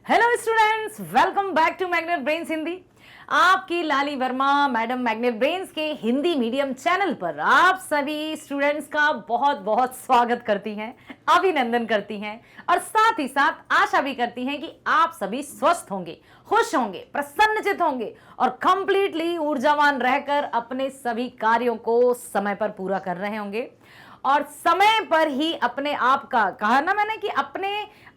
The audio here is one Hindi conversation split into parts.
Hello students, welcome back to Magnet Brains Hindi. आपकी Lali Verma madam Magnet Brains के हिंदी मीडियम चैनल पर आप सभी स्टूडेंट्स का बहुत बहुत स्वागत करती हैं, अभिनंदन करती हैं और साथ ही साथ आशा भी करती हैं कि आप सभी स्वस्थ होंगे, खुश होंगे, प्रसन्नचित होंगे और कंप्लीटली ऊर्जावान रहकर अपने सभी कार्यों को समय पर पूरा कर रहे होंगे और समय पर ही अपने आप का, कहा ना मैंने कि अपने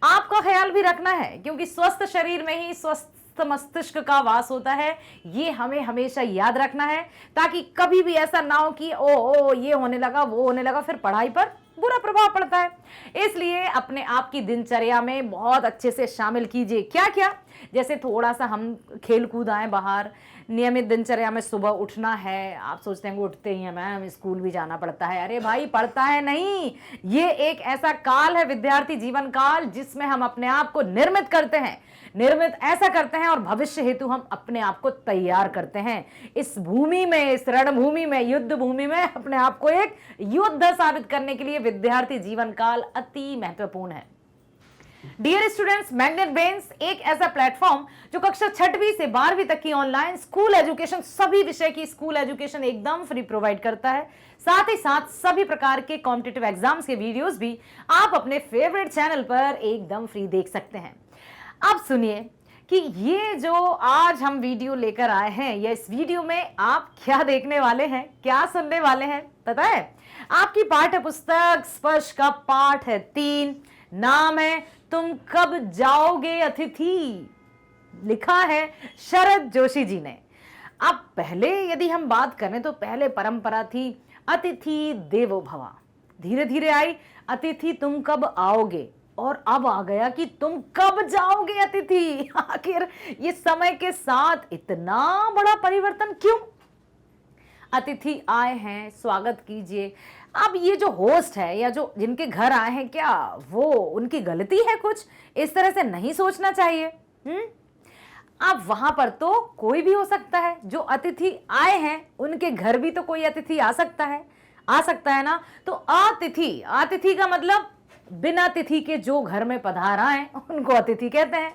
आप का ख्याल भी रखना है, क्योंकि स्वस्थ शरीर में ही स्वस्थ मस्तिष्क का वास होता है। ये हमें हमेशा याद रखना है ताकि कभी भी ऐसा ना हो कि ओ ये होने लगा, वो होने लगा, फिर पढ़ाई पर बुरा प्रभाव पड़ता है। इसलिए अपने आप की दिनचर्या में बहुत अच्छे से शामिल कीजिए। क्या क्या, जैसे थोड़ा सा हम खेल कूद आए बाहर, नियमित दिनचर्या में सुबह उठना है। आप सोचते हैं उठते ही हैं मैम स्कूल भी जाना पड़ता है। अरे भाई, पड़ता है नहीं, ये एक ऐसा काल है, विद्यार्थी जीवन काल, जिसमें हम अपने आप को निर्मित करते हैं, निर्मित ऐसा करते हैं और भविष्य हेतु हम अपने आप को तैयार करते हैं। इस भूमि में, इस रणभूमि में, युद्ध भूमि में अपने आप को एक योद्धा साबित करने के लिए विद्यार्थी जीवन काल अति महत्वपूर्ण है। डियर स्टूडेंट्स, मैग्नेट ब्रेन्स एक ऐसा प्लेटफॉर्म जो कक्षा 6वीं से 12वीं तक की ऑनलाइन स्कूल एजुकेशन, सभी विषय की स्कूल एजुकेशन एकदम फ्री प्रोवाइड करता है। साथ ही साथ सभी प्रकार के कॉम्पिटिटिव एग्जाम्स के वीडियोस भी आप अपने फेवरेट चैनल पर एकदम फ्री देख सकते हैं। अब सुनिए कि ये जो आज हम वीडियो लेकर आए हैं, या इस वीडियो में आप क्या देखने वाले हैं, क्या सुनने वाले हैं, पता है? आपकी पाठ्य पुस्तक स्पर्श का पाठ है 3, नाम है तुम कब जाओगे अतिथि, लिखा है शरद जोशी जी ने। अब पहले यदि हम बात करें तो पहले परंपरा थी अतिथि देवो भव, धीरे धीरे आई अतिथि तुम कब आओगे, और अब आ गया कि तुम कब जाओगे अतिथि। आखिर ये समय के साथ इतना बड़ा परिवर्तन क्यों? अतिथि आए हैं, स्वागत कीजिए। अब ये जो होस्ट है या जो जिनके घर आए हैं, क्या वो उनकी गलती है? कुछ इस तरह से नहीं सोचना चाहिए। अब वहां पर तो कोई भी हो सकता है, जो अतिथि आए हैं उनके घर भी तो कोई अतिथि आ सकता है ना। तो अतिथि, अतिथि का मतलब बिना तिथि के जो घर में पधारा है उनको अतिथि कहते हैं।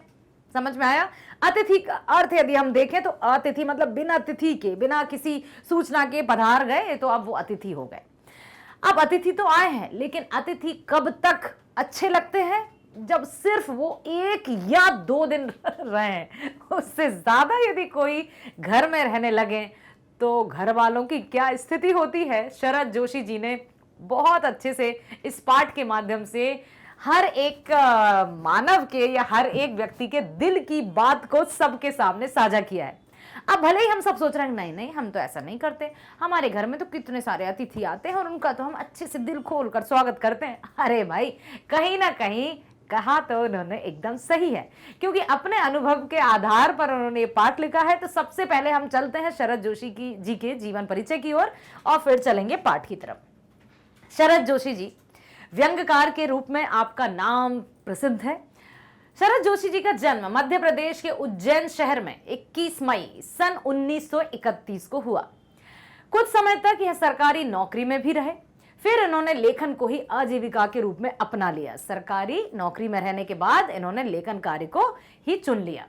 समझ में आया? अतिथि का अर्थ यदि हम देखें तो अतिथि मतलब बिना तिथि के, बिना किसी सूचना के पधार गए, तो अब वो अतिथि हो गए। अब अतिथि तो आए हैं, लेकिन अतिथि कब तक अच्छे लगते हैं? जब सिर्फ वो 1 या 2 दिन रहे। उससे ज्यादा यदि कोई घर में रहने लगे तो घर वालों की क्या स्थिति होती है? शरद जोशी जी ने बहुत अच्छे से इस पाठ के माध्यम से हर एक मानव के या हर एक व्यक्ति के दिल की बात को सबके सामने साझा किया है। अब भले ही हम सब सोच रहे हैं नहीं नहीं, हम तो ऐसा नहीं करते, हमारे घर में तो कितने सारे अतिथि आते हैं और उनका तो हम अच्छे से दिल खोल कर स्वागत करते हैं। अरे भाई, कहीं ना कहीं कहा तो उन्होंने एकदम सही है, क्योंकि अपने अनुभव के आधार पर उन्होंने ये पाठ लिखा है। तो सबसे पहले हम चलते हैं शरद जोशी जी के जीवन परिचय की ओर और फिर चलेंगे पाठ की तरफ। शरद जोशी जी व्यंग्यकार के रूप में आपका नाम प्रसिद्ध है। शरद जोशी जी का जन्म मध्य प्रदेश के उज्जैन शहर में 21 मई सन 1931 को हुआ। कुछ समय तक यह सरकारी नौकरी में भी रहे, फिर इन्होंने लेखन को ही आजीविका के रूप में अपना लिया। सरकारी नौकरी में रहने के बाद इन्होंने लेखन कार्य को ही चुन लिया।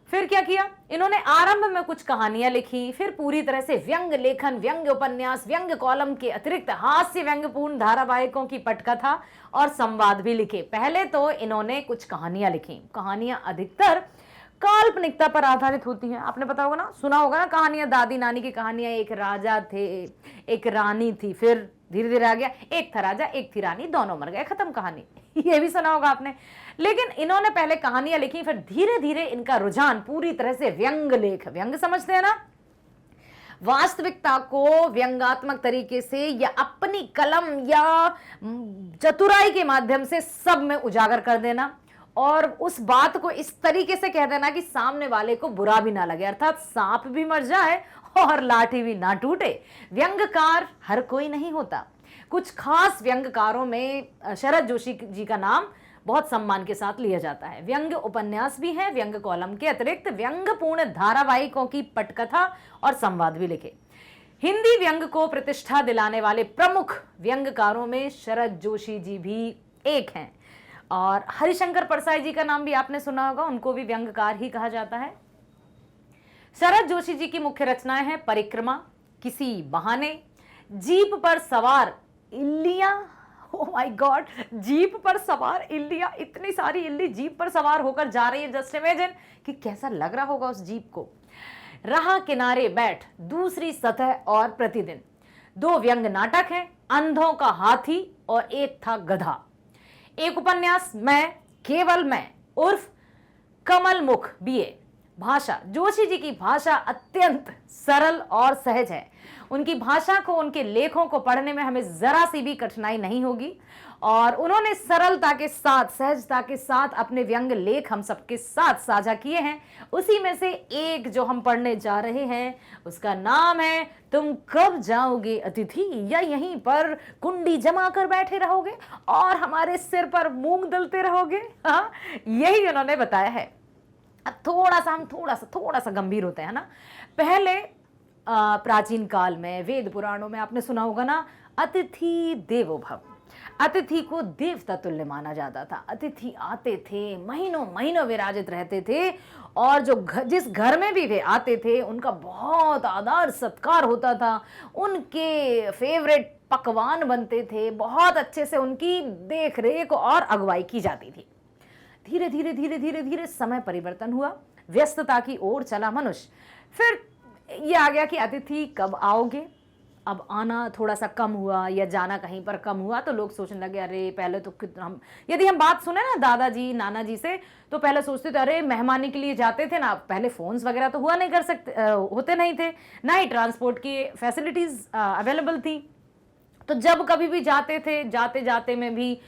फिर क्या किया? इन्होंने आरंभ में कुछ कहानियां लिखी, फिर पूरी तरह से व्यंग्य लेखन, व्यंग्य उपन्यास, व्यंग्य कॉलम के अतिरिक्त हास्य व्यंग्यपूर्ण धारावाहिकों की पटकथा और संवाद भी लिखे। पहले तो इन्होंने कुछ कहानियां लिखी। कहानियां अधिकतर काल्पनिकता पर आधारित होती हैं। आपने पता होगा ना, सुना होगा ना कहानियां, दादी नानी की कहानियां। एक राजा थे, एक रानी थी, फिर धीरे धीरे आ गया एक था राजा, एक थी रानी, दोनों मर गए, खत्म कहानी। ये भी सुना होगा आपने। लेकिन इन्होंने पहले कहानियां लिखी, फिर धीरे धीरे इनका रुझान पूरी तरह से व्यंग्य लेख, व्यंग्य समझते हैं ना, वास्तविकता को व्यंग्यात्मक तरीके से या अपनी कलम या चतुराई के माध्यम से सब में उजागर कर देना और उस बात को इस तरीके से कह देना कि सामने वाले को बुरा भी ना लगे, अर्थात सांप भी मर जाए और लाठी भी ना टूटे। व्यंग्यकार हर कोई नहीं होता। कुछ खास व्यंग्यकारों में शरद जोशी जी का नाम बहुत सम्मान के साथ लिया जाता है। व्यंग्य उपन्यास भी है, व्यंग्य कॉलम के अतिरिक्त व्यंग्यपूर्ण धारावाहिकों की पटकथा और संवाद भी लिखे। हिंदी व्यंग्य को प्रतिष्ठा दिलाने वाले प्रमुख व्यंग्यकारों में शरद जोशी जी भी एक हैं। और हरिशंकर परसाई जी का नाम भी आपने सुना होगा, उनको भी व्यंग्यकार ही कहा जाता है। शरद जोशी जी की मुख्य रचनाएं हैं परिक्रमा, किसी बहाने, जीप पर सवार इल्लियां। ओ माय गॉड, जीप पर सवार इल्लियां, इतनी सारी इल्ली जीप पर सवार होकर जा रही है। जस्ट इमेजिन कि कैसा लग रहा होगा उस जीप को। राह किनारे बैठ, दूसरी सतह और प्रतिदिन। दो व्यंग नाटक हैं, अंधों का हाथी और एक था गधा। एक उपन्यास मैं, केवल मैं उर्फ कमल मुख बीए। भाषा, जोशी जी की भाषा अत्यंत सरल और सहज है। उनकी भाषा को, उनके लेखों को पढ़ने में हमें जरा सी भी कठिनाई नहीं होगी और उन्होंने सरलता के साथ, सहजता के साथ अपने व्यंग लेख हम सबके साथ साझा किए हैं। उसी में से एक जो हम पढ़ने जा रहे हैं उसका नाम है तुम कब जाओगे अतिथि, या यहीं पर कुंडी जमा कर बैठे रहोगे और हमारे सिर पर मूंग दलते रहोगे। हाँ, यही उन्होंने बताया है। अब हम थोड़ा सा गंभीर होते हैं ना। पहले प्राचीन काल में वेद पुराणों में आपने सुना होगा ना, अतिथि देवो भव। अतिथि को देवता तुल्य माना जाता था। अतिथि आते थे, महीनों महीनों विराजित रहते थे और जिस घर में भी वे आते थे उनका बहुत आदर सत्कार होता था। उनके फेवरेट पकवान बनते थे, बहुत अच्छे से उनकी देख रेख और अगुवाई की जाती थी। धीरे धीरे धीरे धीरे धीरे समय परिवर्तन हुआ, व्यस्तता की ओर चला मनुष्य। फिर ये आ गया कि अतिथि कब आओगे। अब आना थोड़ा सा कम हुआ या जाना कहीं पर कम हुआ तो लोग सोचने लगे अरे पहले तो कितना यदि हम बात सुने ना दादाजी नाना जी से तो पहले सोचते थे अरे मेहमानी के लिए जाते थे ना, पहले फोन्स वगैरह तो होते नहीं थे, ना ही ट्रांसपोर्ट की फैसिलिटीज अवेलेबल थी। तो जब कभी भी जाते थे, जाते जाते में भी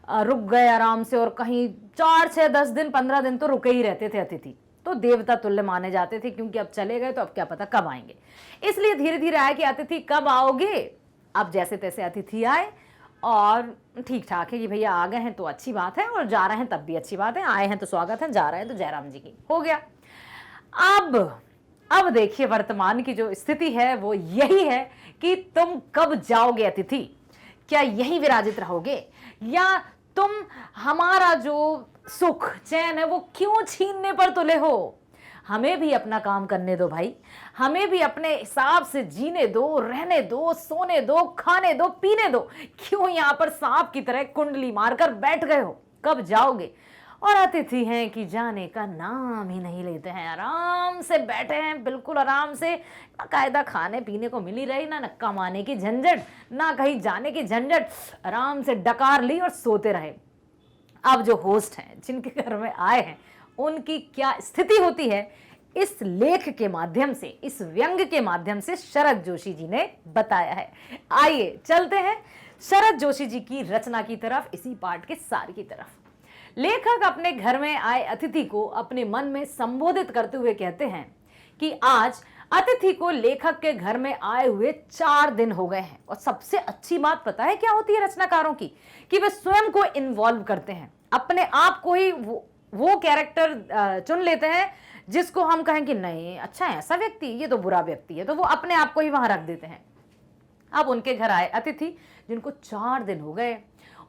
रुक गए आराम से, और कहीं 4 6 10 दिन 15 दिन तो रुके ही रहते थे अतिथि। तो देवता तुल्य माने जाते थे क्योंकि अब चले गए तो अब क्या पता कब आएंगे। इसलिए धीरे धीरे आया कि अतिथि कब आओगे। अब जैसे तैसे अतिथि आए और ठीक ठाक है कि भैया आ गए हैं तो अच्छी बात है, और जा रहे हैं तब भी अच्छी बात है, आए हैं तो स्वागत है, जा रहे हैं तो जयराम जी की हो गया। अब देखिए वर्तमान की जो स्थिति है वो यही है कि तुम कब जाओगे अतिथि। क्या यही विराजित रहोगे या तुम हमारा जो सुख चैन है वो क्यों छीनने पर तुले हो। हमें भी अपना काम करने दो भाई, हमें भी अपने हिसाब से जीने दो, रहने दो, सोने दो, खाने दो, पीने दो। क्यों यहाँ पर सांप की तरह कुंडली मारकर बैठ गए हो, कब जाओगे। और अतिथि हैं कि जाने का नाम ही नहीं लेते हैं, आराम से बैठे हैं, बिल्कुल आराम से, ना कायदा खाने पीने को मिल ही रही, ना कमाने की झंझट, ना कहीं जाने की झंझट, आराम से डकार ली और सोते रहे। अब जो होस्ट हैं जिनके घर में आए हैं उनकी क्या स्थिति होती है, इस लेख के माध्यम से, इस व्यंग के माध्यम से शरद जोशी जी ने बताया है। आइए चलते हैं शरद जोशी जी की रचना की तरफ, इसी पाठ के सार की तरफ। लेखक अपने घर में आए अतिथि को अपने मन में संबोधित करते हुए कहते हैं कि आज अतिथि को लेखक के घर में आए हुए 4 दिन हो गए हैं। और सबसे अच्छी बात पता है क्या होती है रचनाकारों की, कि वे स्वयं को इन्वॉल्व करते हैं, अपने आप को ही वो कैरेक्टर चुन लेते हैं जिसको हम कहें कि नहीं अच्छा है ऐसा व्यक्ति, ये तो बुरा व्यक्ति है, तो वो अपने आप को ही वहां रख देते हैं। अब उनके घर आए अतिथि जिनको 4 दिन हो गए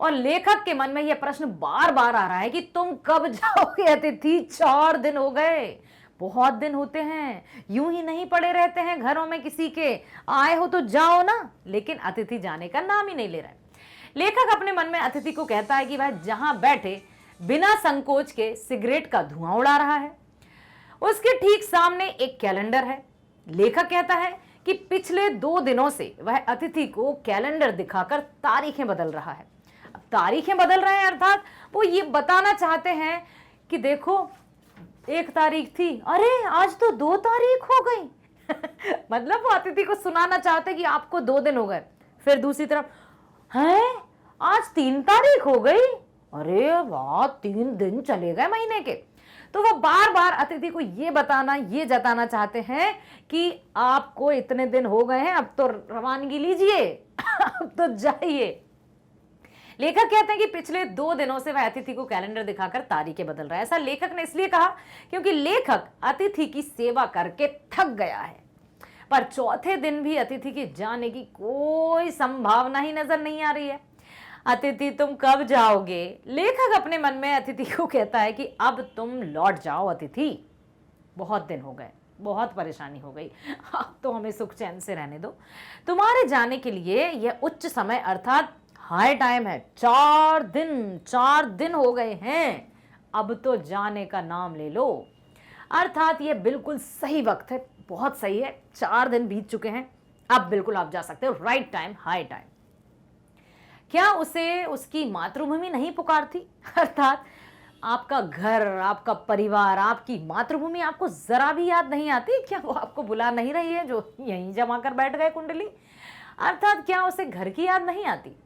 और लेखक के मन में यह प्रश्न बार बार आ रहा है कि तुम कब जाओगे अतिथि, 4 दिन हो गए, बहुत दिन होते हैं, यूं ही नहीं पड़े रहते हैं घरों में किसी के, आए हो तो जाओ ना। लेकिन अतिथि जाने का नाम ही नहीं ले रहा है। लेखक अपने मन में अतिथि को कहता है कि वह जहां बैठे बिना संकोच के सिगरेट का धुआं उड़ा रहा है। उसके ठीक सामने एक कैलेंडर है। लेखक कहता है कि पिछले 2 दिनों से वह अतिथि को कैलेंडर दिखाकर तारीखें बदल रहा है। अब तारीखें बदल रहे हैं अर्थात वो ये बताना चाहते हैं कि देखो 1 तारीख थी, अरे आज तो 2 तारीख हो गई। मतलब वो अतिथि को सुनाना चाहते कि आपको 2 दिन हो गए। फिर दूसरी तरफ है आज 3 तारीख हो गई, अरे वाह 3 दिन चले गए महीने के। तो वो बार बार अतिथि को ये जताना चाहते हैं कि आपको इतने दिन हो गए हैं, अब तो रवानगी लीजिए, अब तो जाइए। लेखक कहते हैं कि पिछले 2 दिनों से वह अतिथि को कैलेंडर दिखाकर तारीखें बदल रहा है। ऐसा लेखक ने इसलिए कहा क्योंकि लेखक अतिथि की सेवा करके थक गया है। पर चौथे दिन भी अतिथि के जाने की कोई संभावना ही नजर नहीं आ रही है। अतिथि तुम कब जाओगे? लेखक अपने मन में अतिथि को कहता है कि अब तुम लौट जाओ अतिथि, बहुत दिन हो गए, बहुत परेशानी हो गई, अब तो हमें सुख चैन से रहने दो। तुम्हारे जाने के लिए यह उच्च समय अर्थात हाई टाइम है। 4 दिन हो गए हैं, अब तो जाने का नाम ले लो। अर्थात ये बिल्कुल सही वक्त है, बहुत सही है, 4 दिन बीत चुके हैं, अब बिल्कुल आप जा सकते हो, राइट टाइम, हाई टाइम। क्या उसे उसकी मातृभूमि नहीं पुकारती? अर्थात आपका घर, आपका परिवार, आपकी मातृभूमि आपको जरा भी याद नहीं आती? क्या वो आपको बुला नहीं रही है जो यहीं जमा कर बैठ गए कुंडली? अर्थात क्या उसे घर की याद नहीं आती?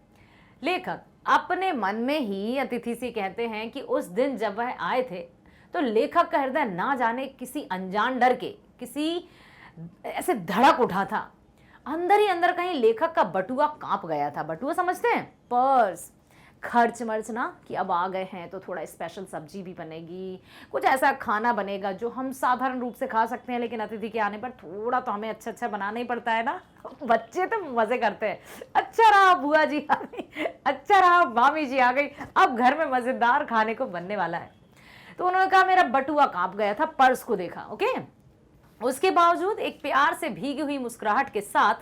लेखक अपने मन में ही अतिथि से कहते हैं कि उस दिन जब वह आए थे तो लेखक का हृदय ना जाने किसी अनजान डर के, किसी ऐसे धड़क उठा था। अंदर ही अंदर कहीं लेखक का बटुआ कांप गया था। बटुआ समझते हैं? पर्स, खर्च मर्च ना, कि अब आ गए हैं तो थोड़ा स्पेशल सब्जी भी बनेगी, कुछ ऐसा खाना बनेगा जो हम साधारण रूप से खा सकते हैं, लेकिन अतिथि के आने पर थोड़ा तो हमें अच्छा अच्छा बनाना ही पड़ता है ना। बच्चे तो मजे करते हैं, अच्छा रहा बुआ जी आ गई, अच्छा रहा मामी जी आ गई, अब घर में मजेदार खाने को बनने वाला है। तो उन्होंने कहा मेरा बटुआ कांप गया था, पर्स को देखा। ओके, उसके बावजूद एक प्यार से भीगी हुई मुस्कुराहट के साथ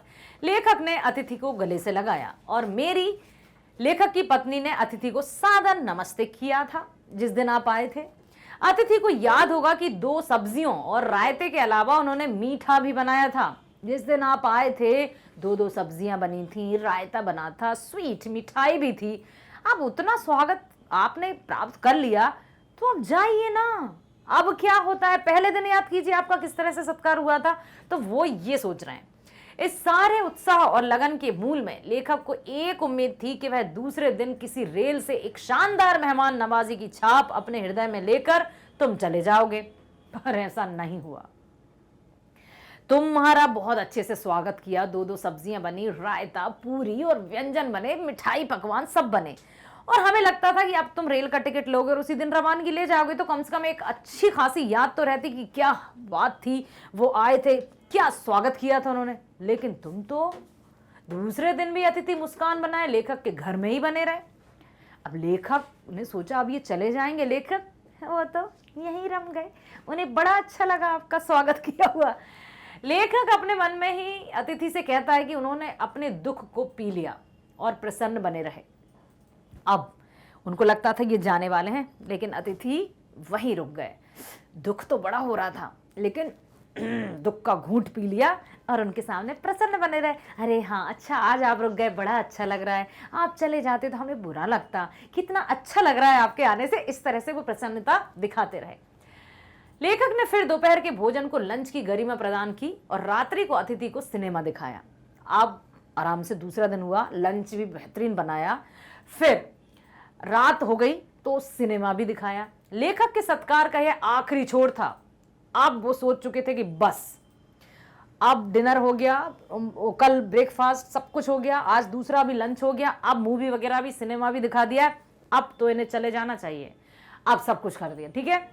लेखक ने अतिथि को गले से लगाया और मेरी लेखक की पत्नी ने अतिथि को सादा नमस्ते किया था जिस दिन आप आए थे। अतिथि को याद होगा कि 2 सब्जियों और रायते के अलावा उन्होंने मीठा भी बनाया था। जिस दिन आप आए थे 2 सब्जियां बनी थी, रायता बना था, स्वीट मिठाई भी थी। अब उतना स्वागत आपने प्राप्त कर लिया तो अब जाइए ना। अब क्या होता है, पहले दिन याद कीजिए आपका किस तरह से सत्कार हुआ था। तो वो ये सोच रहे हैं। इस सारे उत्साह और लगन के मूल में लेखक को एक उम्मीद थी कि वह दूसरे दिन किसी रेल से एक शानदार मेहमान नवाजी की छाप अपने हृदय में लेकर तुम चले जाओगे, पर ऐसा नहीं हुआ। तुम्हारा बहुत अच्छे से स्वागत किया, 2 सब्जियां बनी, रायता, पूरी और व्यंजन बने, मिठाई पकवान सब बने, और हमें लगता था कि अब तुम रेल का टिकट लोगे और उसी दिन रवानगी ले जाओगे तो कम से कम एक अच्छी खासी याद तो रहती कि क्या बात थी, वो आए थे, क्या स्वागत किया था उन्होंने। लेकिन तुम तो दूसरे दिन भी अतिथि मुस्कान बनाए लेखक के घर में ही बने रहे। अब लेखक ने सोचा अब ये चले जाएंगे, लेखक वो तो यहीं रम गए, उन्हें बड़ा अच्छा लगा आपका स्वागत किया हुआ। लेखक अपने मन में ही अतिथि से कहता है कि उन्होंने अपने दुख को पी लिया और प्रसन्न बने रहे। अब उनको लगता था ये जाने वाले हैं, लेकिन अतिथि वहीं रुक गए। दुख तो बड़ा हो रहा था, लेकिन दुख का घूंट पी लिया और उनके सामने प्रसन्न बने रहे। अरे हाँ, अच्छा आज आप रुक गए, बड़ा अच्छा लग रहा है, आप चले जाते तो हमें बुरा लगता, कितना अच्छा लग रहा है आपके आने से। इस तरह से वो प्रसन्नता दिखाते रहे। लेखक ने फिर दोपहर के भोजन को लंच की गरिमा प्रदान की और रात्रि को अतिथि को सिनेमा दिखाया। अब आराम से दूसरा दिन हुआ, लंच भी बेहतरीन बनाया, फिर रात हो गई तो सिनेमा भी दिखाया। लेखक के सत्कार का यह आखिरी छोर था। अब वो सोच चुके थे कि बस अब डिनर हो गया, कल ब्रेकफास्ट, सब कुछ हो गया, आज दूसरा भी लंच हो गया, अब मूवी वगैरह भी, सिनेमा भी दिखा दिया, अब तो इन्हें चले जाना चाहिए। अब सब कुछ कर दिया, ठीक है,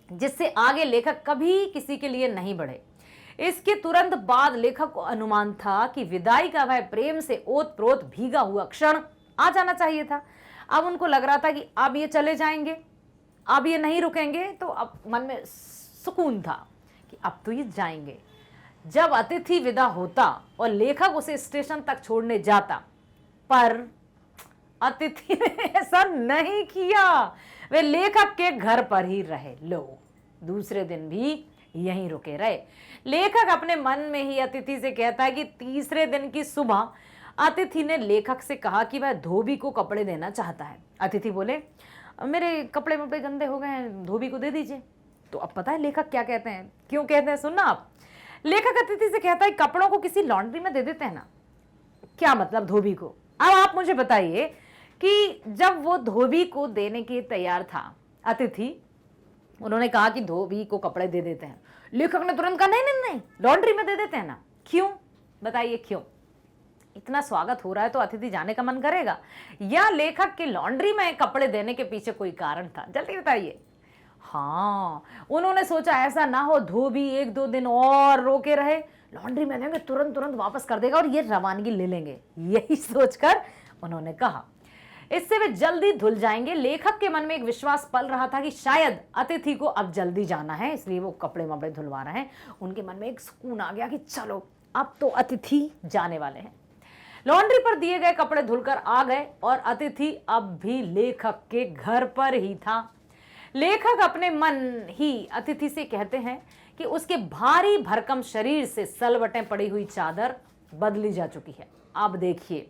जिससे आगे लेखक कभी किसी के लिए नहीं बढ़े। इसके तुरंत बाद लेखक को अनुमान था कि विदाई का वह प्रेम से ओत प्रोत भीगा हुआ क्षण आ जाना चाहिए था। अब उनको लग रहा था कि अब ये चले जाएंगे, अब ये नहीं रुकेंगे, तो अब मन में सुकून था कि अब तो ये जाएंगे। जब अतिथि विदा होता और लेखक उसे स्टेशन तक छोड़ने जाता, पर अतिथि ने ऐसा नहीं किया, वे लेखक के घर पर ही रहे। लो, दूसरे दिन भी यहीं रुके रहे। लेखक अपने मन में ही अतिथि से कहता है कि तीसरे दिन की सुबह अतिथि ने लेखक से कहा कि वह धोबी को कपड़े देना चाहता है। अतिथि बोले मेरे कपड़े वपड़े गंदे हो गए हैं, धोबी को दे दीजिए। तो अब पता है लेखक क्या कहते हैं, क्यों कहते हैं, सुनना आप। लेखक अतिथि से कहता है कपड़ों को किसी लॉन्ड्री में दे देते हैं ना। क्या मतलब धोबी को? अब आप मुझे बताइए कि जब वो धोबी को देने के तैयार था अतिथि, उन्होंने कहा कि धोबी को कपड़े दे देते हैं, लेखक ने तुरंत कहा नहीं नहीं नहीं, लॉन्ड्री में दे देते हैं ना। क्यों बताइए, क्यों? इतना स्वागत हो रहा है तो अतिथि जाने का मन करेगा, या लेखक के लॉन्ड्री में कपड़े देने के पीछे कोई कारण था? जल्दी बताइए। हाँ, उन्होंने सोचा ऐसा ना हो धोबी 1-2 दिन और रोके रहे, लॉन्ड्री में देंगे तुरंत तुरंत वापस कर देगा और ये रवानगी ले लेंगे। यही सोचकर उन्होंने कहा। इससे वे जल्दी धुल जाएंगे। लेखक के मन में एक विश्वास पल रहा था कि शायद अतिथि को अब जल्दी जाना है, इसलिए वो कपड़े वपड़े धुलवा रहे हैं। उनके मन में एक सुकून आ गया कि चलो अब तो अतिथि जाने वाले हैं। लॉन्ड्री पर दिए गए कपड़े धुलकर आ गए और अतिथि अब भी लेखक के घर पर ही था। लेखक अपने मन ही अतिथि से कहते हैं कि उसके भारी भरकम शरीर से सलवटें पड़ी हुई चादर बदली जा चुकी है। अब देखिए,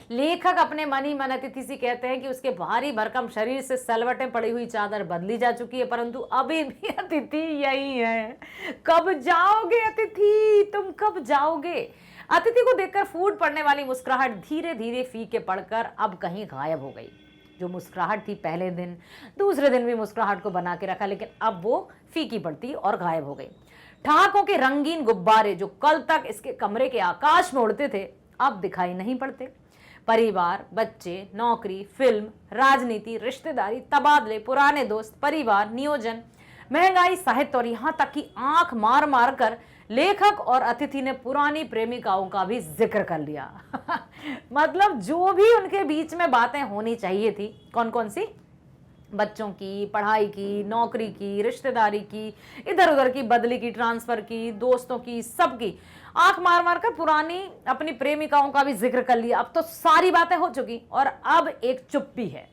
लेखक अपने मन ही मन अतिथि से कहते हैं कि उसके भारी भरकम शरीर से सलवटें पड़ी हुई चादर बदली जा चुकी है, परंतु अभी भी अतिथि यही है। कब जाओगे अतिथि, तुम कब जाओगे? अतिथि को देखकर फूट पड़ने वाली मुस्कुराहट धीरे धीरे फीके पड़कर अब कहीं गायब हो गई। जो मुस्कुराहट थी पहले दिन, दूसरे दिन भी मुस्कुराहट को बना के रखा, लेकिन अब वो फीकी पड़ती और गायब हो गई। ठहाकों के रंगीन गुब्बारे जो कल तक इसके कमरे के आकाश में उड़ते थे, अब दिखाई नहीं पड़ते। परिवार, बच्चे, नौकरी, फिल्म, राजनीति, रिश्तेदारी, तबादले, पुराने दोस्त, परिवार, नियोजन, महंगाई, साहित्य और यहां तक कि आंख मार मार कर लेखक और अतिथि ने पुरानी प्रेमिकाओं का भी जिक्र कर लिया। मतलब जो भी उनके बीच में बातें होनी चाहिए थी, कौन कौन सी? बच्चों की, पढ़ाई की, नौकरी की, रिश्तेदारी की, इधर उधर की, बदली की, ट्रांसफर की, दोस्तों की, सबकी आंख मार मार कर पुरानी अपनी प्रेमिकाओं का भी जिक्र कर लिया। अब तो सारी बातें हो चुकी और अब एक चुप्पी है।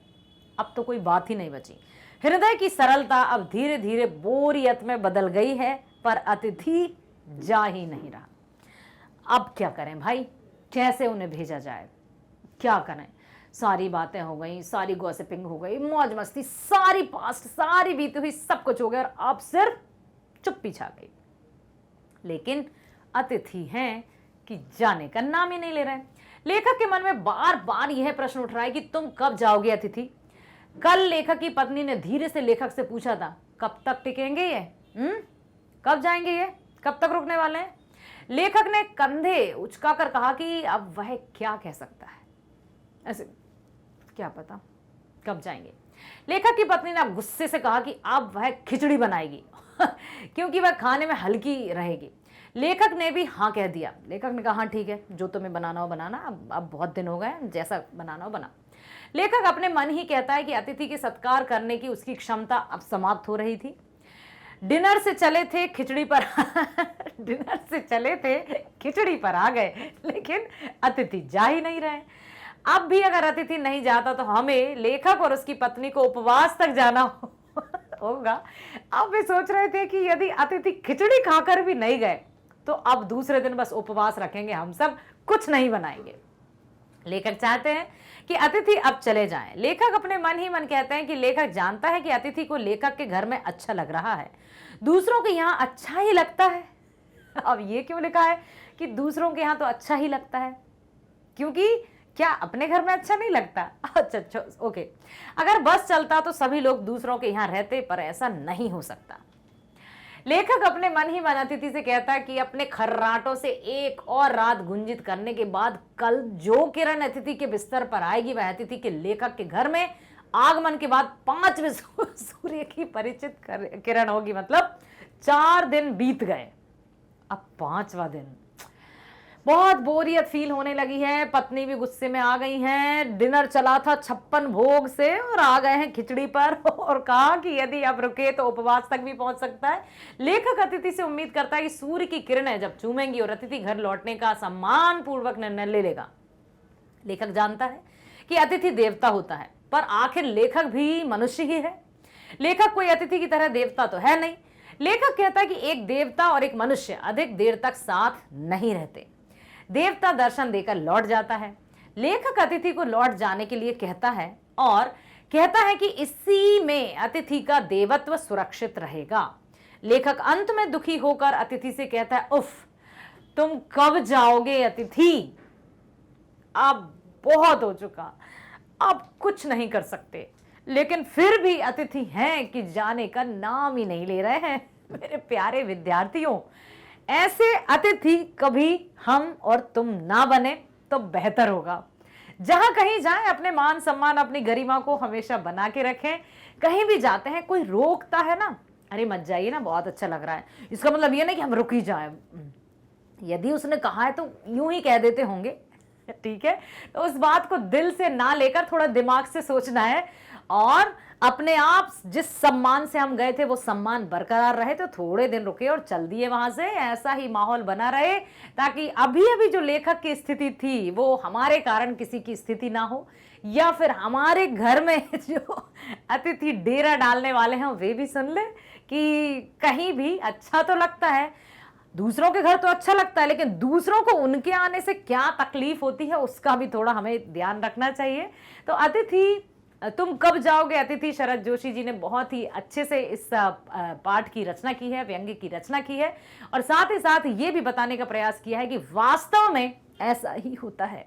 अब तो कोई बात ही नहीं बची। हृदय की सरलता अब धीरे धीरे बोरियत में बदल गई है, पर अतिथि जा ही नहीं रहा। अब क्या करें भाई, कैसे उन्हें भेजा जाए, क्या करें? सारी बातें हो गई, सारी गॉसिपिंग हो गई, मौज मस्ती, सारी पास्ट, सारी बीती हुई, सब कुछ हो गया और अब सिर्फ चुप्पी छा गई। लेकिन अतिथि हैं कि जाने का नाम ही नहीं ले रहे। लेखक के मन में बार बार यह प्रश्न उठ रहा है कि तुम कब जाओगे अतिथि? कल लेखक की पत्नी ने धीरे से लेखक से पूछा था, कब तक टिकेंगे ये? कब जाएंगे ये? कब तक रुकने वाले हैं? लेखक ने कंधे उचकाकर कहा कि अब वह क्या कह सकता है, ऐसे क्या पता कब जाएंगे। लेखक की पत्नी ने अब गुस्से से कहा कि अब वह खिचड़ी बनाएगी क्योंकि वह खाने में हल्की रहेगी। लेखक ने भी हाँ कह दिया। लेखक ने कहा हाँ ठीक है, जो तुम्हें बनाना हो बनाना, अब बहुत दिन हो गए, जैसा बनाना हो बना। लेखक अपने मन ही कहता है कि अतिथि के सत्कार करने की उसकी क्षमता अब समाप्त हो रही थी। डिनर से चले थे खिचड़ी पर डिनर से चले थे खिचड़ी पर आ गए, लेकिन अतिथि जा ही नहीं रहे। अब भी अगर अतिथि नहीं जाता तो हमें, लेखक और उसकी पत्नी को उपवास तक जाना होगा। अब वे सोच रहे थे कि यदि अतिथि खिचड़ी खाकर भी नहीं गए तो अब दूसरे दिन बस उपवास रखेंगे, हम सब कुछ नहीं बनाएंगे। लेखक चाहते हैं कि अतिथि अब चले जाएं। लेखक अपने मन ही मन कहते हैं कि लेखक जानता है कि अतिथि को लेखक के घर में अच्छा लग रहा है, दूसरों के यहाँ अच्छा ही लगता है। अब ये क्यों लिखा है कि दूसरों के यहाँ तो अच्छा ही लगता है? क्योंकि क्या अपने घर में अच्छा नहीं लगता? अच्छा ओके। अगर बस चलता तो सभी लोग दूसरों के यहाँ रहते, पर ऐसा नहीं हो सकता। लेखक अपने मन ही मन अतिथि से कहता है कि अपने खर्राटों से एक और रात गुंजित करने के बाद कल जो किरण अतिथि के बिस्तर पर आएगी, वह अतिथि के लेखक के घर में आगमन के बाद 5वें सूर्य की परिचित किरण होगी। मतलब 4 दिन बीत गए, अब 5वां दिन। बहुत बोरियत फील होने लगी है। पत्नी भी गुस्से में आ गई हैं। डिनर चला था 56 भोग से और आ गए हैं खिचड़ी पर और कहा कि यदि अब रुके तो उपवास तक भी पहुंच सकता है। लेखक अतिथि से उम्मीद करता है कि सूर्य की किरणें जब चूमेंगी और अतिथि घर लौटने का सम्मान पूर्वक निर्णय ले लेगा। लेखक जानता है कि अतिथि देवता होता है, पर आखिर लेखक भी मनुष्य ही है। लेखक कोई अतिथि की तरह देवता तो है नहीं। लेखक कहता है कि एक देवता और एक मनुष्य अधिक देर तक साथ नहीं रहते। देवता दर्शन देकर लौट जाता है। लेखक अतिथि को लौट जाने के लिए कहता है और कहता है कि इसी में अतिथि का देवत्व सुरक्षित रहेगा। लेखक अंत में दुखी होकर अतिथि से कहता है, उफ, तुम कब जाओगे अतिथि? अब बहुत हो चुका, अब कुछ नहीं कर सकते। लेकिन फिर भी अतिथि हैं कि जाने का नाम ही नहीं ले रहे हैं। मेरे प्यारे विद्यार्थियों, ऐसे अतिथि कभी हम और तुम ना बने तो बेहतर होगा। जहां कहीं जाएं, अपने मान सम्मान, अपनी गरिमा को हमेशा बना के रखें। कहीं भी जाते हैं, कोई रोकता है ना, अरे मत जाइए ना, बहुत अच्छा लग रहा है, इसका मतलब ये नहीं कि हम रुक ही जाएं। यदि उसने कहा है तो यूं ही कह देते होंगे ठीक है, तो उस बात को दिल से ना लेकर थोड़ा दिमाग से सोचना है और अपने आप जिस सम्मान से हम गए थे वो सम्मान बरकरार रहे, तो थोड़े दिन रुके और चल दिए वहां से। ऐसा ही माहौल बना रहे ताकि अभी अभी जो लेखक की स्थिति थी वो हमारे कारण किसी की स्थिति ना हो, या फिर हमारे घर में जो अतिथि डेरा डालने वाले हैं वे भी सुन ले कि कहीं भी अच्छा तो लगता है, दूसरों के घर तो अच्छा लगता है, लेकिन दूसरों को उनके आने से क्या तकलीफ होती है उसका भी थोड़ा हमें ध्यान रखना चाहिए। तो अतिथि तुम कब जाओगे, अतिथि शरद जोशी जी ने बहुत ही अच्छे से इस पाठ की रचना की है, व्यंग्य की रचना की है, और साथ ही साथ ये भी बताने का प्रयास किया है कि वास्तव में ऐसा ही होता है।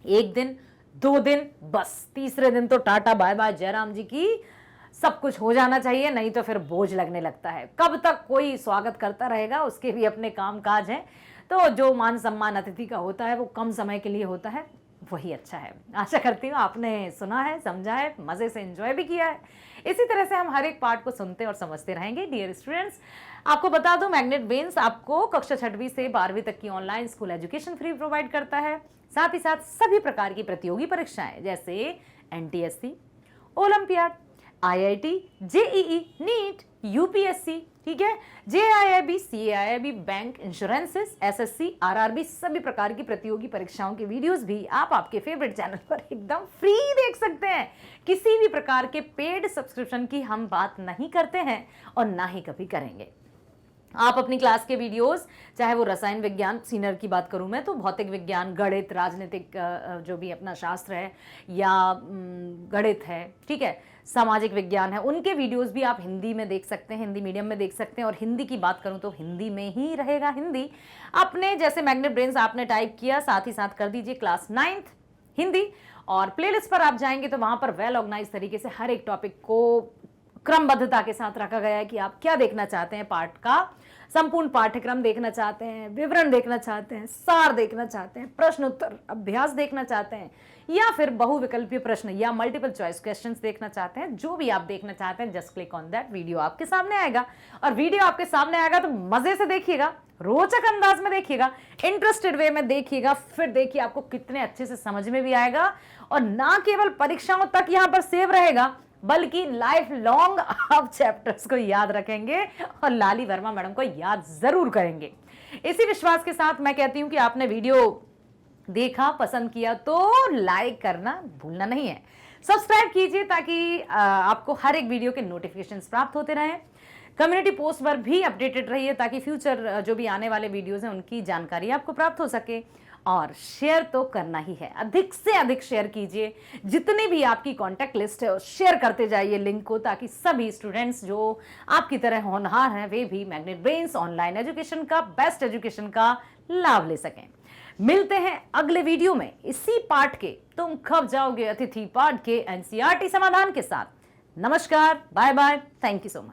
एक दिन, 2 दिन, बस तीसरे दिन तो टाटा बाय बाय जयराम जी की सब कुछ हो जाना चाहिए, नहीं तो फिर बोझ लगने लगता है। कब तक कोई स्वागत करता रहेगा, उसके भी अपने काम काज हैं। तो जो मान सम्मान अतिथि का होता है वो कम समय के लिए होता है, वही अच्छा है। आशा करती हूँ आपने सुना है, समझा है, मजे से एंजॉय भी किया है। इसी तरह से हम हर एक पार्ट को सुनते और समझते रहेंगे। डियर स्टूडेंट्स, आपको बता दूं मैग्नेट ब्रेन्स आपको कक्षा 6वीं से 12वीं तक की online school education free provide करता है। साथ ही साथ सभी प्रकार की प्रतियोगी परीक्षाएं जैसे NTSC, olympiad, IIT, JEE, NEET, UPSC, ठीक है, JAIIB, CAIIB, bank, insurances, SSC, RRB, सभी प्रकार की प्रतियोगी परीक्षाओं के वीडियोस भी आप आपके फेवरेट चैनल पर एकदम फ्री देख सकते हैं। किसी भी प्रकार के पेड सब्सक्रिप्शन की हम बात नहीं करते हैं और ना ही कभी करेंगे। आप अपनी क्लास के वीडियोस, चाहे वो रसायन विज्ञान सीनियर की बात करूं मैं, तो भौतिक विज्ञान, गणित, राजनीतिक जो भी अपना शास्त्र है या गणित है, ठीक है, सामाजिक विज्ञान है, उनके वीडियोस भी आप हिंदी में देख सकते हैं, हिंदी मीडियम में देख सकते हैं। और हिंदी की बात करूं तो हिंदी में ही रहेगा। हिंदी अपने जैसे मैग्नेट ब्रेन्स आपने टाइप किया, साथ ही साथ कर दीजिए क्लास 9th हिंदी, और प्लेलिस्ट पर आप जाएंगे तो वहां पर वेल ऑर्गेनाइज तरीके से हर एक टॉपिक को क्रमबद्धता के साथ रखा गया है कि आप क्या देखना चाहते हैं, पाठ का संपूर्ण पाठ्यक्रम देखना चाहते हैं, विवरण देखना चाहते हैं, सार देखना चाहते हैं, प्रश्न उत्तर अभ्यास देखना चाहते हैं, या फिर बहुविकल्पीय प्रश्न या मल्टीपल चॉइस क्वेश्चंस देखना चाहते हैं, जो भी आप देखना चाहते हैं just click on that. Video आपके सामने आएगा, और वीडियो आपके सामने आएगा तो मजे से देखिएगा, रोचक अंदाज में देखिएगा, इंटरेस्टेड वे में देखिएगा, फिर देखिए आपको कितने अच्छे से समझ में भी आएगा, और ना केवल परीक्षाओं तक यहां पर सेव रहेगा बल्कि लाइफ लॉन्ग आप चैप्टर्स को याद रखेंगे और लाली वर्मा मैडम को याद जरूर करेंगे। इसी विश्वास के साथ मैं कहती हूं कि आपने वीडियो देखा, पसंद किया तो लाइक करना भूलना नहीं है। सब्सक्राइब कीजिए ताकि आपको हर एक वीडियो के नोटिफिकेशंस प्राप्त होते रहें। कम्युनिटी पोस्ट पर भी अपडेटेड रहिए ताकि फ्यूचर जो भी आने वाले वीडियोस हैं उनकी जानकारी आपको प्राप्त हो सके। और शेयर तो करना ही है, अधिक से अधिक शेयर कीजिए, जितनी भी आपकी कांटेक्ट लिस्ट है शेयर करते जाइए लिंक को, ताकि सभी स्टूडेंट्स जो आपकी तरह होनहार हैं वे भी मैग्नेट ब्रेन्स ऑनलाइन एजुकेशन का, बेस्ट एजुकेशन का लाभ ले सकें। मिलते हैं अगले वीडियो में इसी पाठ के तुम कब जाओगे अतिथि पाठ के एनसीईआरटी समाधान के साथ। नमस्कार, bye bye, thank you so much.